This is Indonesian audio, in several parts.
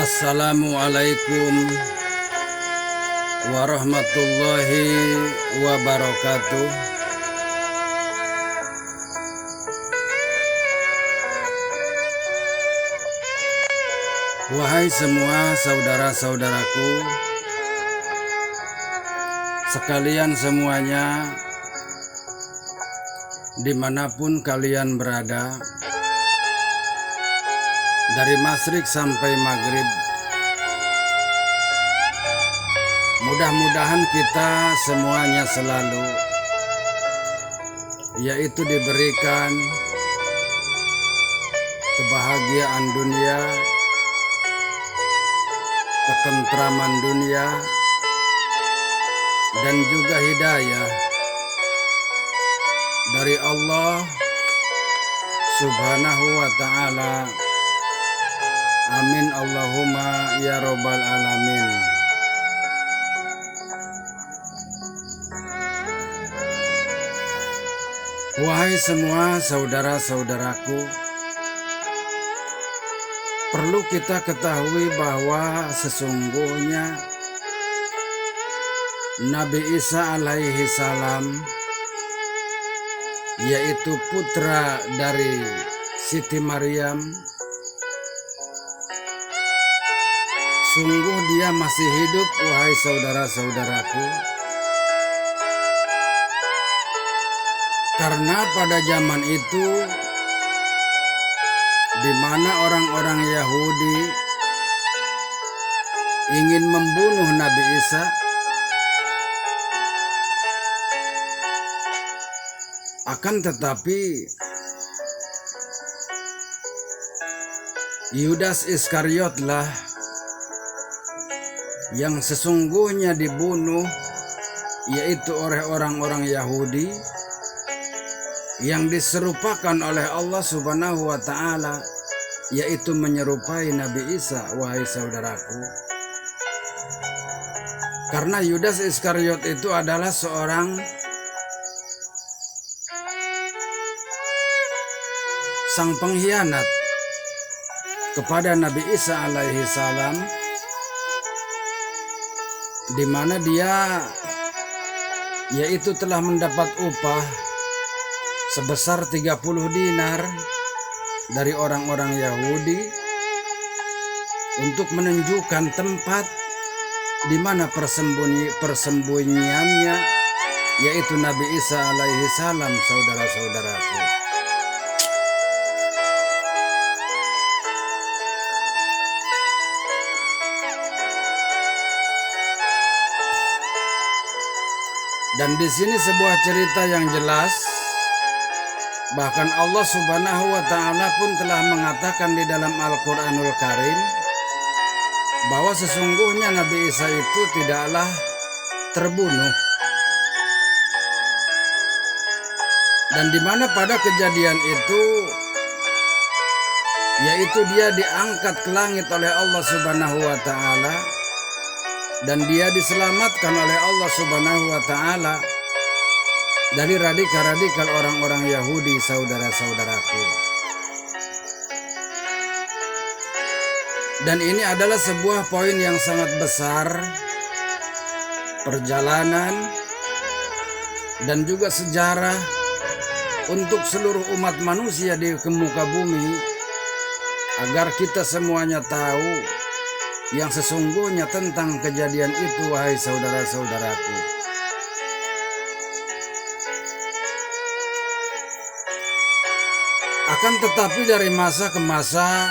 Assalamualaikum warahmatullahi wabarakatuh. Wahai semua saudara-saudaraku sekalian semuanya, dimanapun kalian berada, dari masyrik sampai maghrib, mudah-mudahan kita semuanya selalu yaitu diberikan kebahagiaan dunia, ketentraman dunia, dan juga hidayah dari Allah Subhanahu wa ta'ala. Amin Allahumma ya robbal alamin. Wahai semua saudara-saudaraku, perlu kita ketahui bahwa sesungguhnya Nabi Isa alaihi salam, yaitu putra dari Siti Maryam, sungguh dia masih hidup, wahai saudara-saudaraku. Karena pada zaman itu, di mana orang-orang Yahudi ingin membunuh Nabi Isa, akan tetapi Yudas Iskariotlah yang sesungguhnya dibunuh, yaitu oleh orang-orang Yahudi yang diserupakan oleh Allah Subhanahu wa ta'ala, yaitu menyerupai Nabi Isa, wahai saudaraku. Karena Yudas Iskariot itu adalah seorang sang pengkhianat kepada Nabi Isa alaihi salam, di mana dia yaitu telah mendapat upah sebesar 30 dinar dari orang-orang Yahudi untuk menunjukkan tempat di mana persembunyiannya, yaitu Nabi Isa alaihi salam, saudara-saudaraku. Dan di sini sebuah cerita yang jelas, bahkan Allah Subhanahu wa ta'ala pun telah mengatakan di dalam Al-Quranul Karim bahwa sesungguhnya Nabi Isa itu tidaklah terbunuh. Dan di mana pada kejadian itu, yaitu dia diangkat ke langit oleh Allah Subhanahu wa ta'ala, dan dia diselamatkan oleh Allah Subhanahu wa ta'ala dari radikal-radikal orang-orang Yahudi, saudara-saudaraku. Dan ini adalah sebuah poin yang sangat besar, perjalanan dan juga sejarah untuk seluruh umat manusia di muka bumi, agar kita semuanya tahu yang sesungguhnya tentang kejadian itu, wahai saudara-saudaraku. Akan tetapi dari masa ke masa,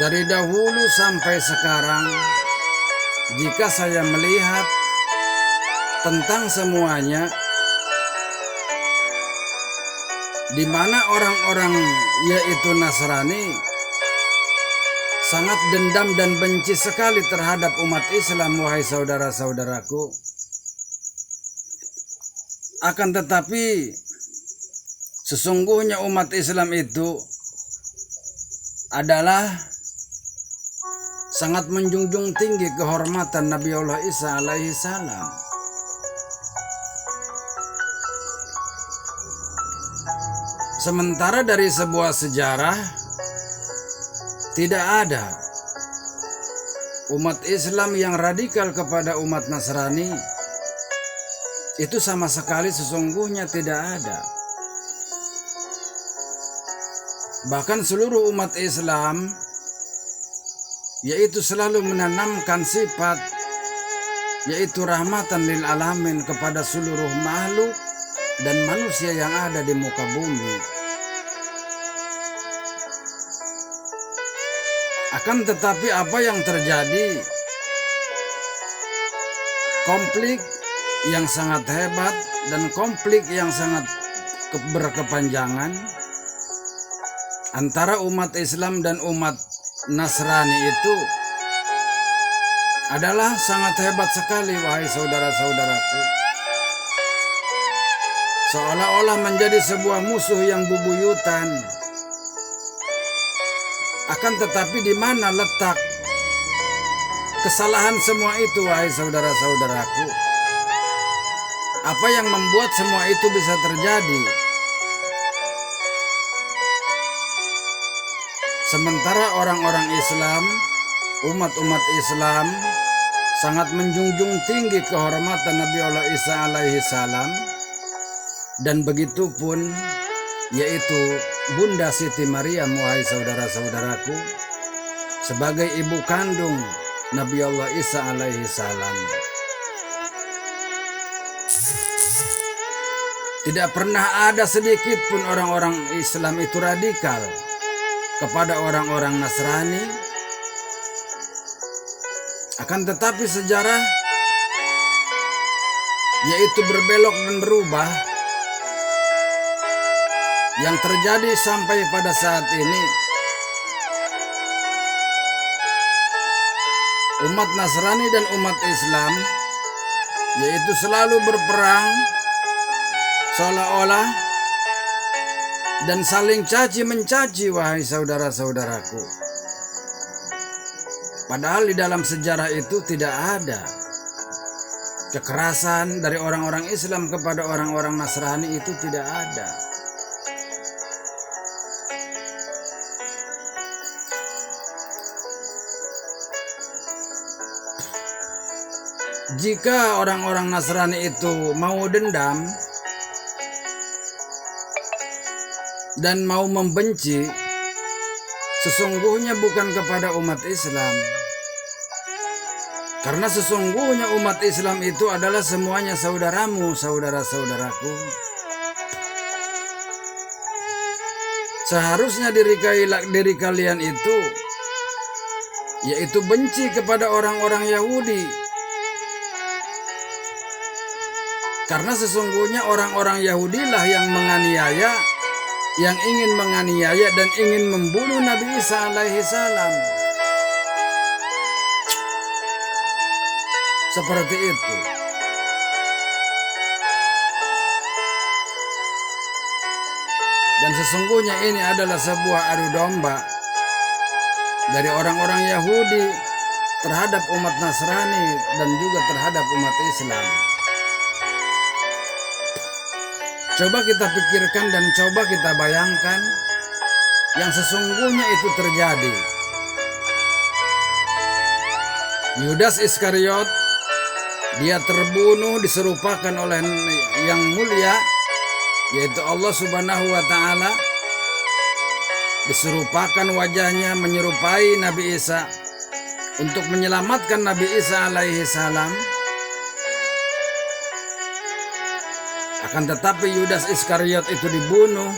dari dahulu sampai sekarang, jika saya melihat tentang semuanya, di mana orang-orang yaitu Nasrani sangat dendam dan benci sekali terhadap umat Islam, wahai saudara-saudaraku. Akan tetapi sesungguhnya umat Islam itu adalah sangat menjunjung tinggi kehormatan Nabiullah Isa alaihi salam. Sementara dari sebuah sejarah Tidak ada umat Islam yang radikal kepada umat Nasrani. Itu sama sekali sesungguhnya tidak ada. Bahkan seluruh umat Islam yaitu selalu menanamkan sifat yaitu rahmatan lil alamin kepada seluruh makhluk dan manusia yang ada di muka bumi. Akan tetapi apa yang terjadi? Konflik yang sangat hebat dan konflik yang sangat berkepanjangan antara umat Islam dan umat Nasrani itu adalah sangat hebat sekali, wahai saudara-saudaraku. Seolah-olah menjadi sebuah musuh yang bubuyutan. Akan tetapi di mana letak kesalahan semua itu, wahai saudara-saudaraku? Apa yang membuat semua itu bisa terjadi? Sementara orang-orang Islam, umat-umat Islam sangat menjunjung tinggi kehormatan Nabi Allah Isa alaihi salam, dan begitu pun yaitu Bunda Siti Maryam, wahai saudara-saudaraku, sebagai ibu kandung Nabi Allah Isa alaihi salam. Tidak pernah ada sedikit pun orang-orang Islam itu radikal kepada orang-orang Nasrani. Akan tetapi sejarah yaitu berbelok dan berubah. Yang terjadi sampai pada saat ini, umat Nasrani dan umat Islam yaitu selalu berperang seolah-olah dan saling caci mencaci, wahai saudara-saudaraku. Padahal di dalam sejarah itu tidak ada kekerasan dari orang-orang Islam kepada orang-orang Nasrani, itu tidak ada. Jika orang-orang Nasrani itu mau dendam dan mau membenci, sesungguhnya bukan kepada umat Islam. Karena sesungguhnya umat Islam itu adalah semuanya saudaramu, saudara-saudaraku. Seharusnya diri kalian itu yaitu benci kepada orang-orang Yahudi. Karena sesungguhnya orang-orang Yahudilah yang menganiaya, yang ingin menganiaya dan ingin membunuh Nabi Isa alaihi salam. Seperti itu. Dan sesungguhnya ini adalah sebuah adu domba dari orang-orang Yahudi terhadap umat Nasrani dan juga terhadap umat Islam. Coba kita pikirkan dan coba kita bayangkan yang sesungguhnya itu terjadi. Yudas Iskariot, dia terbunuh diserupakan oleh yang mulia, yaitu Allah Subhanahu wa Ta'ala. Diserupakan wajahnya menyerupai Nabi Isa untuk menyelamatkan Nabi Isa alaihi salam. Akan tetapi Yudas Iskariot itu dibunuh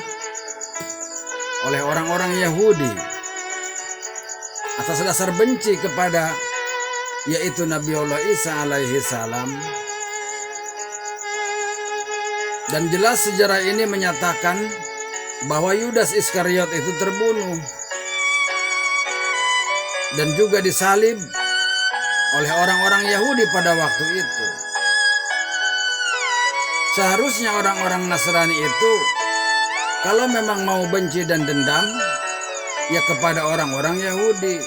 oleh orang-orang Yahudi atas dasar benci kepada yaitu Nabi Allah Isa alaihi salam. Dan jelas sejarah ini menyatakan bahwa Yudas Iskariot itu terbunuh dan juga disalib oleh orang-orang Yahudi pada waktu itu. Seharusnya orang-orang Nasrani itu kalau memang mau benci dan dendam ya kepada orang-orang Yahudi.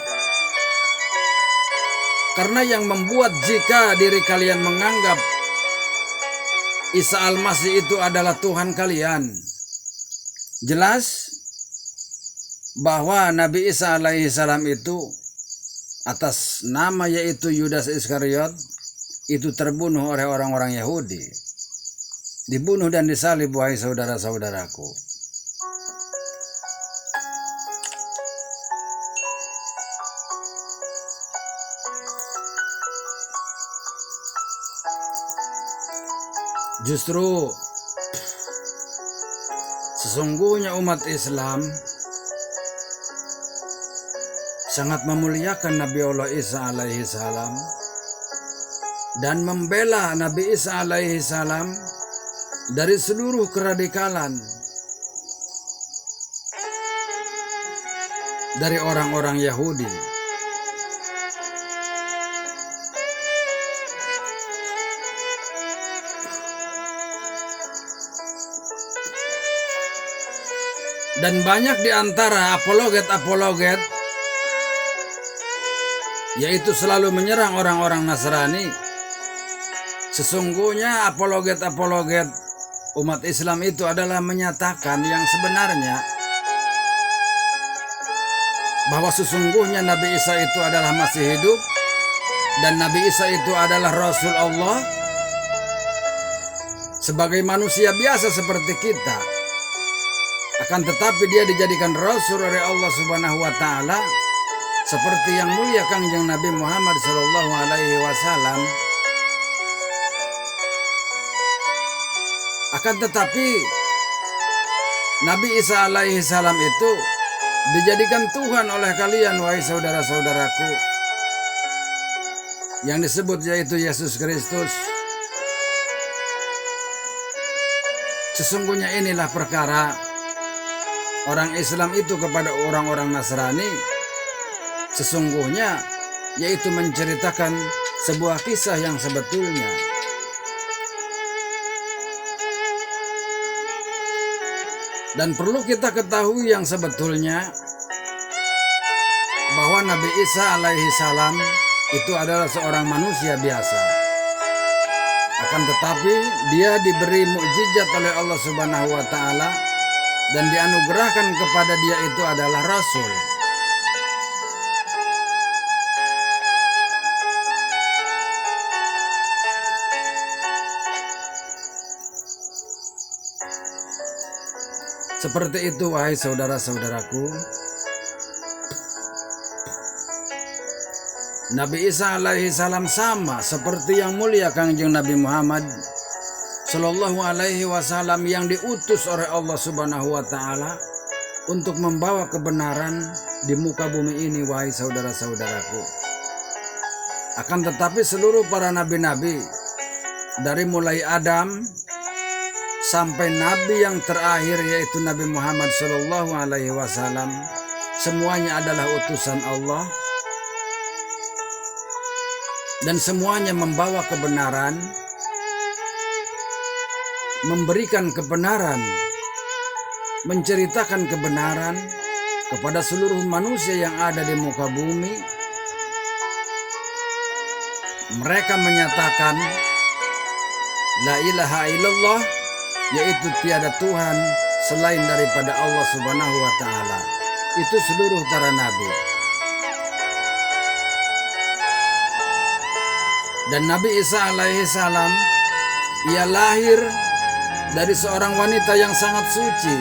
Karena yang membuat jika diri kalian menganggap Isa Al-Masih itu adalah Tuhan kalian, jelas bahwa Nabi Isa alaihi salam itu atas nama yaitu Yudas Iskariot itu terbunuh oleh orang-orang Yahudi. Dibunuh dan disalib, wahai saudara-saudaraku. Justru sesungguhnya umat Islam sangat memuliakan Nabi Allah Isa alaihi salam dan membela Nabi Isa alaihi salam dari seluruh keradikalan dari orang-orang Yahudi. Dan banyak di antara apologet-apologet yaitu selalu menyerang orang-orang Nasrani. Sesungguhnya apologet-apologet umat Islam itu adalah menyatakan yang sebenarnya bahwa sesungguhnya Nabi Isa itu adalah masih hidup dan Nabi Isa itu adalah Rasul Allah sebagai manusia biasa seperti kita. Akan tetapi dia dijadikan Rasul oleh Allah Subhanahu wa Ta'ala seperti yang mulia Kangjeng Nabi Muhammad Sallallahu Alaihi Wasallam. Akan tetapi Nabi Isa alaihi salam itu dijadikan Tuhan oleh kalian, wahai saudara-saudaraku, yang disebut yaitu Yesus Kristus. Sesungguhnya inilah perkara orang Islam itu kepada orang-orang Nasrani, sesungguhnya yaitu menceritakan sebuah kisah yang sebetulnya. Dan perlu kita ketahui yang sebetulnya bahwa Nabi Isa alaihi salam itu adalah seorang manusia biasa. Akan tetapi dia diberi mukjizat oleh Allah Subhanahu wa Ta'ala dan dianugerahkan kepada dia itu adalah Rasul. Seperti itu, wahai saudara-saudaraku. Nabi Isa alaihi salam sama seperti yang mulia Kangjeng Nabi Muhammad Sallallahu Alaihi Wasallam yang diutus oleh Allah Subhanahu wa Ta'ala untuk membawa kebenaran di muka bumi ini, wahai saudara-saudaraku. Akan tetapi seluruh para nabi-nabi dari mulai Adam sampai nabi yang terakhir yaitu Nabi Muhammad Sallallahu Alaihi Wasallam, semuanya adalah utusan Allah dan semuanya membawa kebenaran, memberikan kebenaran, menceritakan kebenaran kepada seluruh manusia yang ada di muka bumi. Mereka menyatakan la ilaha illallah, yaitu tiada Tuhan selain daripada Allah Subhanahu wa Ta'ala. Itu seluruh para nabi. Dan Nabi Isa alaihi salam, ia lahir dari seorang wanita yang sangat suci,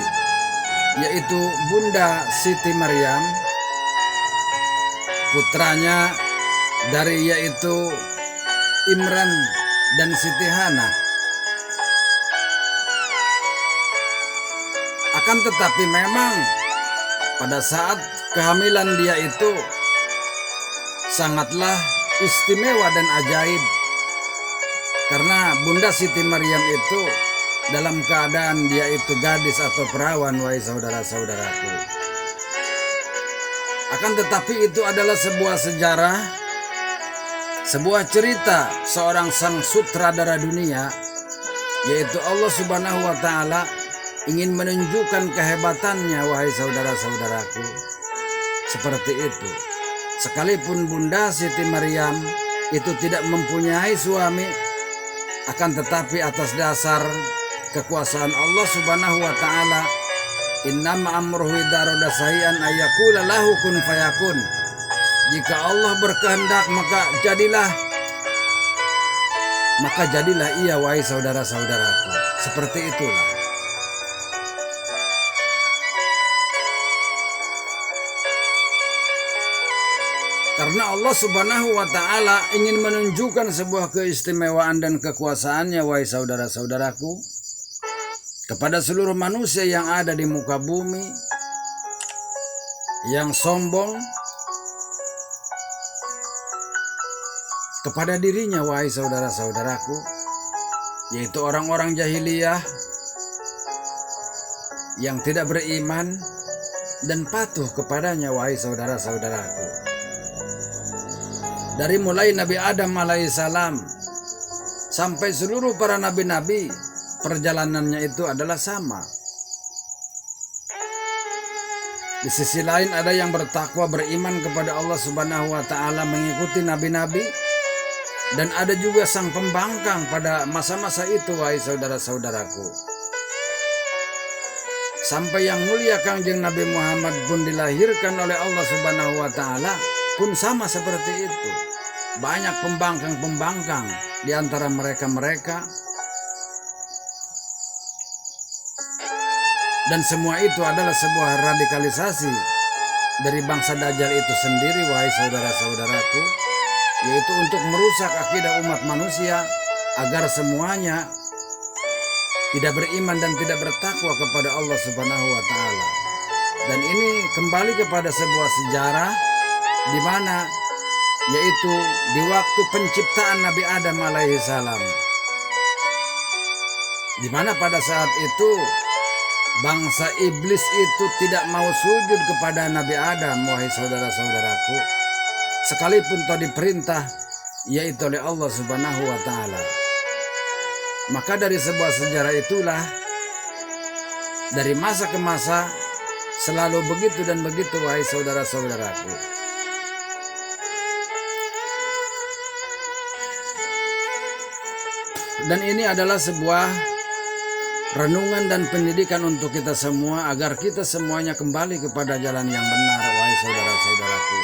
yaitu Bunda Siti Maryam, putranya dari yaitu Imran dan Siti Hana. Akan tetapi memang pada saat kehamilan dia itu sangatlah istimewa dan ajaib, karena Bunda Siti Maryam itu dalam keadaan dia itu gadis atau perawan, wahai saudara-saudaraku. Akan tetapi itu adalah sebuah sejarah, sebuah cerita seorang sang sutradara dunia, yaitu Allah Subhanahu wa Ta'ala ingin menunjukkan kehebatannya, wahai saudara-saudaraku. Seperti itu. Sekalipun Bunda Siti Maryam itu tidak mempunyai suami, akan tetapi atas dasar kekuasaan Allah Subhanahu wa Ta'ala, Innama amruhu idza arada syai'an ayyaqula lahu kun fayakun. Jika Allah berkehendak maka jadilah ia, wahai saudara-saudaraku. Seperti itulah. Karena Allah Subhanahu wa ta'ala ingin menunjukkan sebuah keistimewaan dan kekuasaannya, wahai saudara-saudaraku, kepada seluruh manusia yang ada di muka bumi yang sombong kepada dirinya, wahai saudara-saudaraku, yaitu orang-orang jahiliyah yang tidak beriman dan patuh kepadanya, wahai saudara-saudaraku. Dari mulai Nabi Adam alaihissalam sampai seluruh para nabi-nabi, perjalanannya itu adalah sama. Di sisi lain ada yang bertakwa, beriman kepada Allah Subhanahu wa ta'ala, mengikuti nabi-nabi, dan ada juga sang pembangkang pada masa-masa itu, wahai saudara-saudaraku. Sampai yang mulia Kangjeng Nabi Muhammad pun dilahirkan oleh Allah Subhanahu wa ta'ala pun sama seperti itu. Banyak pembangkang-pembangkang di antara mereka-mereka, dan semua itu adalah sebuah radikalisasi dari bangsa Dajjal itu sendiri, wahai saudara-saudaraku, yaitu untuk merusak akidah umat manusia agar semuanya tidak beriman dan tidak bertakwa kepada Allah Subhanahu wa ta'ala. Dan ini kembali kepada sebuah sejarah di mana, yaitu di waktu penciptaan Nabi Adam alaihissalam, di mana pada saat itu bangsa iblis itu tidak mau sujud kepada Nabi Adam, wahai saudara-saudaraku, sekalipun telah diperintah yaitu oleh Allah Subhanahu wa ta'ala. Maka dari sebuah sejarah itulah, dari masa ke masa selalu begitu dan begitu, wahai saudara-saudaraku. Dan ini adalah sebuah renungan dan pendidikan untuk kita semua, agar kita semuanya kembali kepada jalan yang benar, wahai saudara-saudaraku.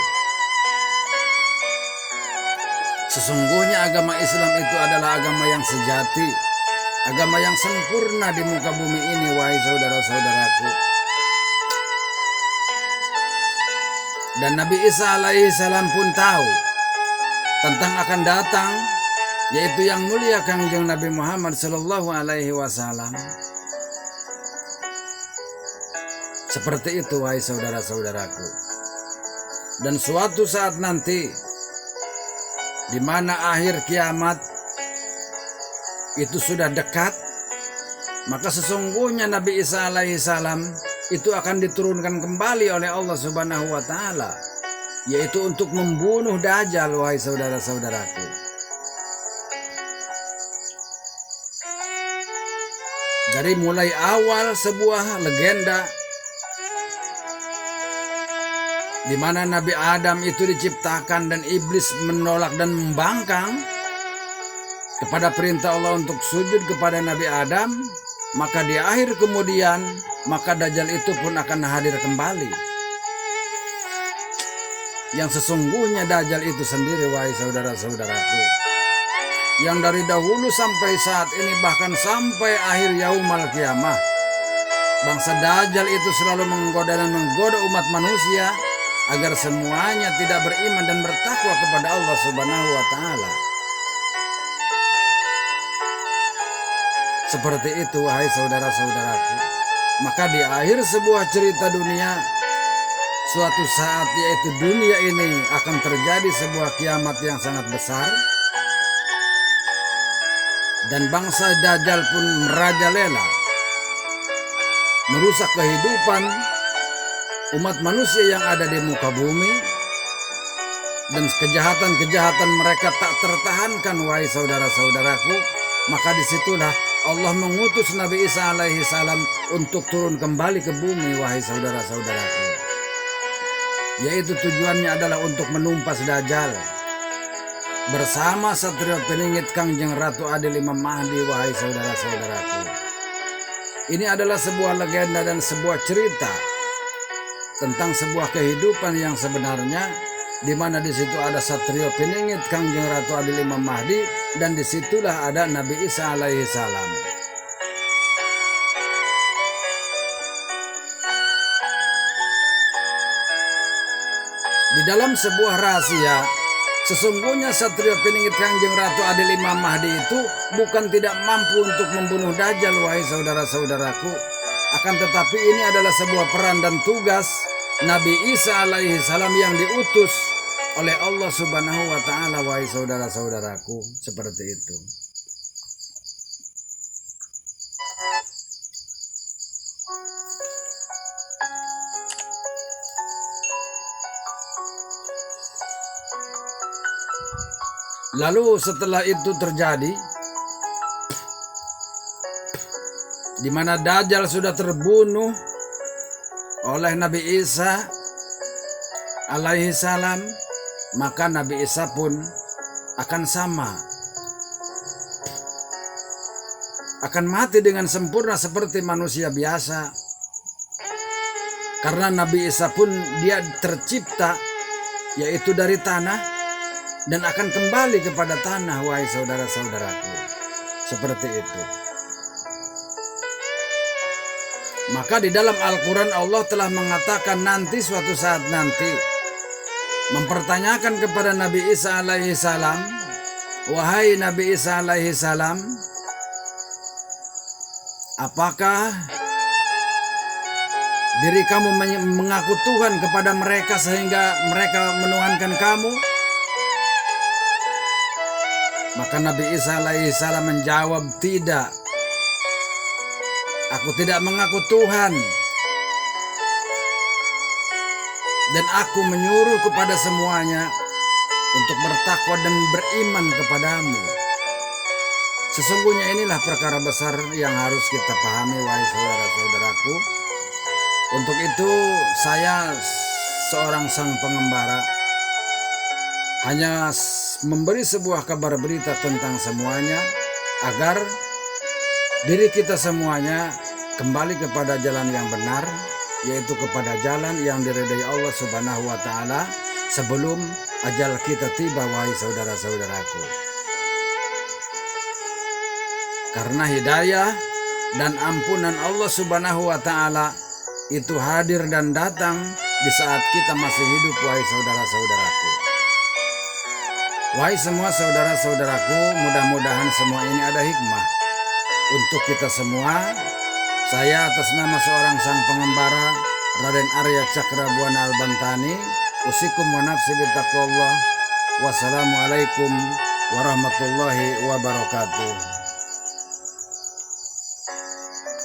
Sesungguhnya agama Islam itu adalah agama yang sejati, agama yang sempurna di muka bumi ini, wahai saudara-saudaraku. Dan Nabi Isa alaihissalam pun tahu tentang akan datang, yaitu yang mulia Kangjeng Nabi Muhammad sallallahu alaihi wasallam. Seperti itu, wahai saudara-saudaraku. Dan suatu saat nanti, di mana akhir kiamat itu sudah dekat, maka sesungguhnya Nabi Isa alaihissalam itu akan diturunkan kembali oleh Allah Subhanahu wa ta'ala, yaitu untuk membunuh Dajjal, wahai saudara-saudaraku. Dari mulai awal sebuah legenda di mana Nabi Adam itu diciptakan dan iblis menolak dan membangkang kepada perintah Allah untuk sujud kepada Nabi Adam, maka di akhir kemudian maka Dajjal itu pun akan hadir kembali. Yang sesungguhnya Dajjal itu sendiri, wahai saudara-saudaraku, yang dari dahulu sampai saat ini, bahkan sampai akhir yaumul kiamah, bangsa Dajjal itu selalu menggoda dan menggoda umat manusia agar semuanya tidak beriman dan bertakwa kepada Allah Subhanahu wa ta'ala. Seperti itu, wahai saudara-saudaraku. Maka di akhir sebuah cerita dunia, suatu saat, yaitu dunia ini akan terjadi sebuah kiamat yang sangat besar, dan bangsa Dajjal pun merajalela, merusak kehidupan umat manusia yang ada di muka bumi, dan kejahatan-kejahatan mereka tak tertahankan, wahai saudara-saudaraku. Maka disitulah Allah mengutus Nabi Isa alaihi salam untuk turun kembali ke bumi, wahai saudara-saudaraku, yaitu tujuannya adalah untuk menumpas Dajjal bersama satria peningit Kangjeng Ratu Adil Imam Mahdi, wahai saudara-saudaraku. Ini adalah sebuah legenda dan sebuah cerita tentang sebuah kehidupan yang sebenarnya, di mana di situ ada Satrio Piningit Kangjeng Ratu Adil Imam Mahdi, dan disitulah ada Nabi Isa alaihi salam. Di dalam sebuah rahasia, sesungguhnya Satrio Piningit Kangjeng Ratu Adil Imam Mahdi itu bukan tidak mampu untuk membunuh Dajjal, wahai saudara-saudaraku. Akan tetapi ini adalah sebuah peran dan tugas Nabi Isa alaihi salam yang diutus oleh Allah Subhanahu wa ta'ala, wahai saudara-saudaraku. Seperti itu. Lalu setelah itu terjadi, di mana Dajjal sudah terbunuh oleh Nabi Isa alaihi salam, maka Nabi Isa pun akan sama, akan mati dengan sempurna seperti manusia biasa. Karena Nabi Isa pun dia tercipta yaitu dari tanah dan akan kembali kepada tanah, wahai saudara-saudaraku. Seperti itu. Maka di dalam Al-Quran Allah telah mengatakan nanti suatu saat nanti, mempertanyakan kepada Nabi Isa alaihi salam, wahai Nabi Isa alaihi salam, apakah diri kamu mengaku Tuhan kepada mereka sehingga mereka menuhankan kamu? Maka Nabi Isa alaihi salam menjawab, tidak. Aku tidak mengaku Tuhan. Dan aku menyuruh kepada semuanya untuk bertakwa dan beriman kepadamu. Sesungguhnya inilah perkara besar yang harus kita pahami, wahai saudara-saudaraku. Untuk itu saya seorang sang pengembara hanya memberi sebuah kabar berita tentang semuanya agar diri kita semuanya kembali kepada jalan yang benar, yaitu kepada jalan yang diridai Allah Subhanahu wa ta'ala sebelum ajal kita tiba, wahai saudara-saudaraku. Karena hidayah dan ampunan Allah Subhanahu wa ta'ala itu hadir dan datang di saat kita masih hidup, wahai saudara-saudaraku. Wahai semua saudara-saudaraku, mudah-mudahan semua ini ada hikmah untuk kita semua. Saya atas nama seorang sang pengembara, Raden Arya Cakrabuana Al-Bantani, usikum wa nafsi bittaqwallah. Wassalamualaikum warahmatullahi wabarakatuh.